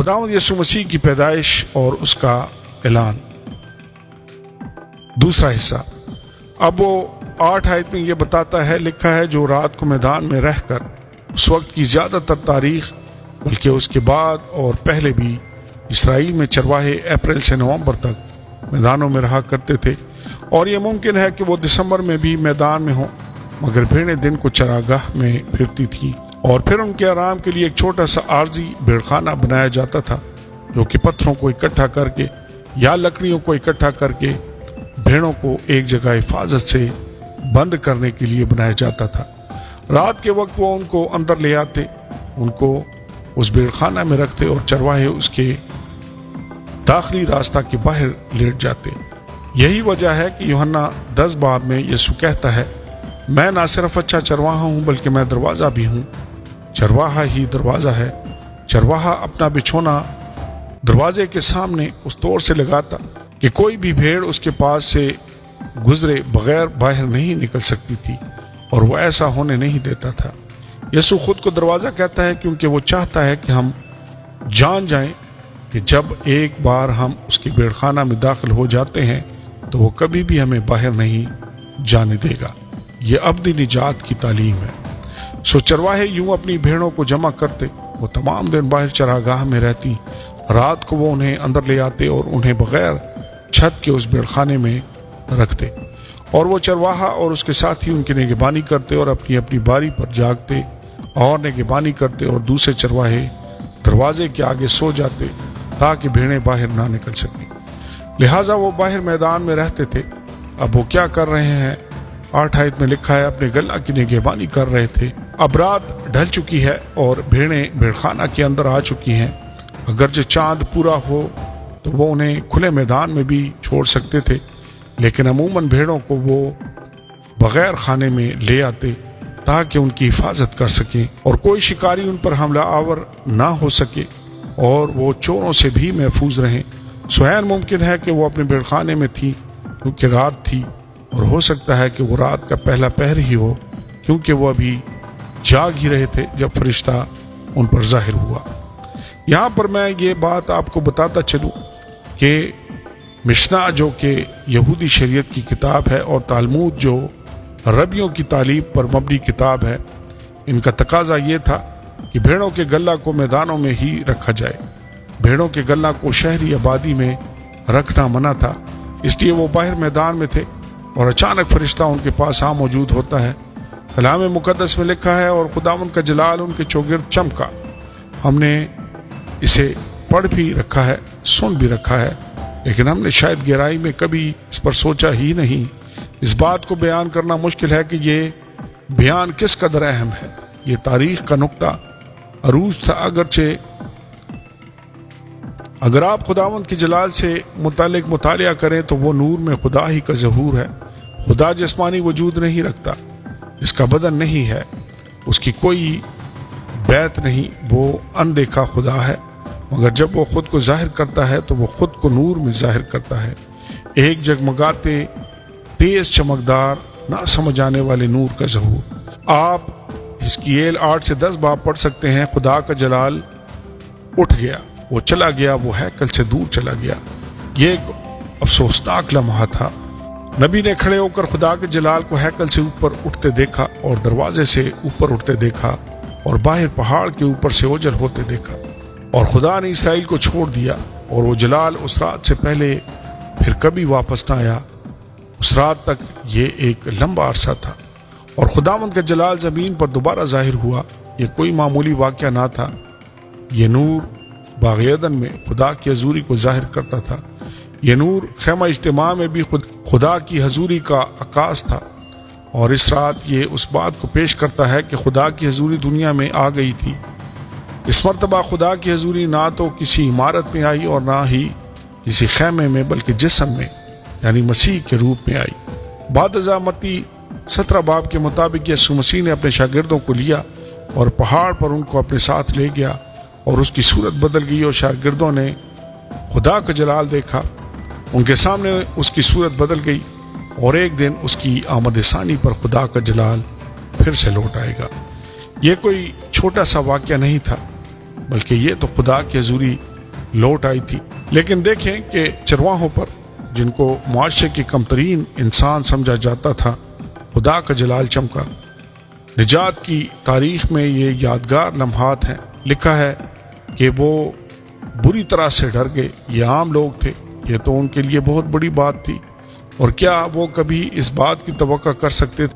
خداوند یسوع مسیح کی پیدائش اور اس کا اعلان۔ دوسرا حصہ۔ اب وہ 8 آیت میں یہ بتاتا ہے، لکھا ہے جو رات کو میدان میں رہ کر اس وقت کی زیادہ تر تاریخ بلکہ اس کے بعد اور پہلے بھی اسرائیل میں چرواہے اپریل سے نومبر تک میدانوں میں رہا کرتے تھے، اور یہ ممکن ہے کہ وہ دسمبر میں بھی میدان میں ہوں، مگر بھیڑیں دن کو چراگاہ میں پھرتی تھیں، اور پھر ان کے آرام کے لیے ایک چھوٹا سا عارضی بھیڑخانہ بنایا جاتا تھا جو کہ پتھروں کو اکٹھا کر کے یا لکڑیوں کو اکٹھا کر کے بھیڑوں کو ایک جگہ حفاظت سے بند کرنے کے لیے بنایا جاتا تھا۔ رات کے وقت وہ ان کو اندر لے آتے، ان کو اس بھیڑخانہ میں رکھتے اور چرواہے اس کے داخلی راستہ کے باہر لیٹ جاتے۔ یہی وجہ ہے کہ یوحنا 10 باب میں یسوع کہتا ہے، میں نہ صرف اچھا چرواہا ہوں بلکہ میں دروازہ بھی ہوں۔ چرواہا ہی دروازہ ہے۔ چرواہا اپنا بچھونا دروازے کے سامنے اس طور سے لگاتا کہ کوئی بھی بھیڑ اس کے پاس سے گزرے بغیر باہر نہیں نکل سکتی تھی، اور وہ ایسا ہونے نہیں دیتا تھا۔ یسوع خود کو دروازہ کہتا ہے کیونکہ وہ چاہتا ہے کہ ہم جان جائیں کہ جب ایک بار ہم اس کے بھیڑخانہ میں داخل ہو جاتے ہیں تو وہ کبھی بھی ہمیں باہر نہیں جانے دے گا۔ یہ ابدی نجات کی تعلیم ہے۔ سو چرواہے یوں اپنی بھیڑوں کو جمع کرتے، وہ تمام دن باہر چراگاہ میں رہتی، رات کو وہ انہیں اندر لے آتے اور انہیں بغیر چھت کے اس بھیڑخانے میں رکھتے، اور وہ چرواہا اور اس کے ساتھی ان کی نگہبانی کرتے اور اپنی اپنی باری پر جاگتے اور نگہبانی کرتے، اور دوسرے چرواہے دروازے کے آگے سو جاتے تاکہ بھیڑیں باہر نہ نکل سکیں۔ لہٰذا وہ باہر میدان میں رہتے تھے۔ اب وہ کیا کر رہے ہیں؟ 8 آیت میں لکھا ہے، اپنے گلہ کی نگہبانی کر رہے تھے۔ اب رات ڈھل چکی ہے اور بھیڑیں بھیڑخانہ کے اندر آ چکی ہیں۔ اگرچہ چاند پورا ہو تو وہ انہیں کھلے میدان میں بھی چھوڑ سکتے تھے، لیکن عموماً بھیڑوں کو وہ بغیر خانے میں لے آتے تاکہ ان کی حفاظت کر سکیں اور کوئی شکاری ان پر حملہ آور نہ ہو سکے اور وہ چوروں سے بھی محفوظ رہیں۔ سوین ممکن ہے کہ وہ اپنے بھیڑخانے میں تھی کیونکہ رات تھی، اور ہو سکتا ہے کہ وہ رات کا پہلا پہر ہی ہو کیونکہ وہ ابھی جاگ ہی رہے تھے جب فرشتہ ان پر ظاہر ہوا۔ یہاں پر میں یہ بات آپ کو بتاتا چلوں کہ مشنا جو کہ یہودی شریعت کی کتاب ہے اور تالمود جو ربیوں کی تعلیم پر مبنی کتاب ہے، ان کا تقاضا یہ تھا کہ بھیڑوں کے گلہ کو میدانوں میں ہی رکھا جائے۔ بھیڑوں کے گلہ کو شہری آبادی میں رکھنا منع تھا، اس لیے وہ باہر میدان میں تھے، اور اچانک فرشتہ ان کے پاس موجود ہوتا ہے۔ کلام مقدس میں لکھا ہے، اور خداوند کا جلال ان کے چوگرد چمکا۔ ہم نے اسے پڑھ بھی رکھا ہے، سن بھی رکھا ہے، لیکن ہم نے شاید گہرائی میں کبھی اس پر سوچا ہی نہیں۔ اس بات کو بیان کرنا مشکل ہے کہ یہ بیان کس قدر اہم ہے۔ یہ تاریخ کا نقطہ عروج تھا، اگرچہ اگر آپ خداوند کے جلال سے متعلق مطالعہ کریں تو وہ نور میں خدا ہی کا ظہور ہے۔ خدا جسمانی وجود نہیں رکھتا، اس کا بدن نہیں ہے، اس کی کوئی بیت نہیں، وہ اندیکھا خدا ہے، مگر جب وہ خود کو ظاہر کرتا ہے تو وہ خود کو نور میں ظاہر کرتا ہے، ایک جگمگاتے تیز چمکدار نہ سمجھ آنے والے نور کا ظہور۔ آپ حزقییل 8 سے 10 باب پڑھ سکتے ہیں۔ خدا کا جلال اٹھ گیا، وہ چلا گیا، وہ ہیکل سے دور چلا گیا۔ یہ ایک افسوسناک لمحہ تھا۔ نبی نے کھڑے ہو کر خدا کے جلال کو ہیکل سے اوپر اٹھتے دیکھا اور دروازے سے اوپر اٹھتے دیکھا اور باہر پہاڑ کے اوپر سے اوجل ہوتے دیکھا، اور خدا نے اسرائیل کو چھوڑ دیا، اور وہ جلال اس رات سے پہلے پھر کبھی واپس نہ آیا۔ اس رات تک یہ ایک لمبا عرصہ تھا، اور خداوند کا جلال زمین پر دوبارہ ظاہر ہوا۔ یہ کوئی معمولی واقعہ نہ تھا، یہ نور باغ عدن میں خدا کی حضوری کو ظاہر کرتا تھا۔ یہ نور خیمہ اجتماع میں بھی خدا کی حضوری کا عکاس تھا، اور اس رات یہ اس بات کو پیش کرتا ہے کہ خدا کی حضوری دنیا میں آ گئی تھی۔ اس مرتبہ خدا کی حضوری نہ تو کسی عمارت میں آئی اور نہ ہی کسی خیمے میں، بلکہ جسم میں، یعنی مسیح کے روپ میں آئی۔ بعد ازاں متی 17 باب کے مطابق یسوع مسیح نے اپنے شاگردوں کو لیا اور پہاڑ پر ان کو اپنے ساتھ لے گیا، اور اس کی صورت بدل گئی، اور شاگردوں نے خدا کا جلال دیکھا، ان کے سامنے اس کی صورت بدل گئی، اور ایک دن اس کی آمد ثانی پر خدا کا جلال پھر سے لوٹ آئے گا۔ یہ کوئی چھوٹا سا واقعہ نہیں تھا، بلکہ یہ تو خدا کی حضوری لوٹ آئی تھی۔ لیکن دیکھیں کہ چرواہوں پر، جن کو معاشرے کی کمترین انسان سمجھا جاتا تھا، خدا کا جلال چمکا۔ نجات کی تاریخ میں یہ یادگار لمحات ہیں۔ لکھا ہے کہ وہ بری طرح سے ڈر گئے۔ یہ عام لوگ تھے، یہ تو ان کے لیے بہت بڑی بات تھی، اور کیا وہ کبھی اس بات کی توقع کر سکتے تھے